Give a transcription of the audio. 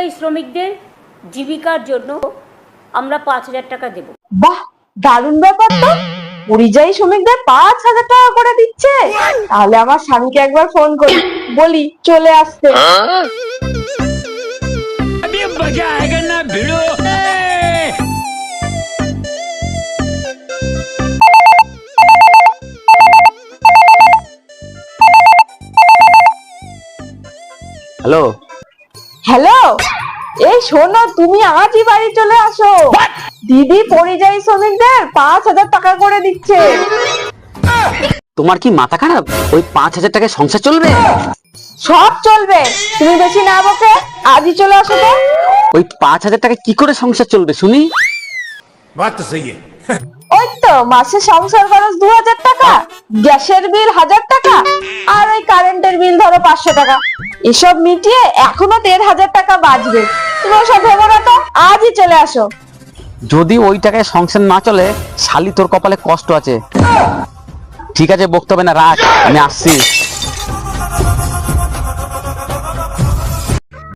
পরিযায়ী শ্রমিকদের জীবিকার জন্য আমরা 5,000 টাকা দেব। বাহ, দারুণ ব্যাপার তো। পরিযায়ী শ্রমিকদের 5,000 টাকা করে দিচ্ছে। তাহলে আমার স্বামীকে একবার ফোন করি, বলি চলে আসতে। হ্যালো, হ্যালো, এই শোনো, তুমি আজই বাড়ি চলে আসো। দিদি পরিযায়ী শ্রমিকদের 5,000 টাকা করে দিচ্ছে। তোমার কি মাথা খারাপ? ওই 5,000 টাকায় সংসার চলবে? সব চলবে, তুমি বেশি না বকে আজই চলে আসো তো। ওই 5,000 টাকায় কি করে সংসার চলবে শুনি? बात तो सही है। ওই তো মাসে সংসার খরচ 2,000 টাকা, গ্যাসের বিল 1,000 টাকা, আর ওই কারেন্টের বিল ধরো 500 টাকা। এসব মিটিয়ে এখনো 1,500 টাকা বাঁচবে। তুমি ওসব ভেবো না তো, আজই চলে আসো। যদি ওই টাকায় সংসার না চলে, শালি তোর কপালে কষ্ট আছে। ঠিক আছে, বকতে হবে না, রাখ, আমি আসছি।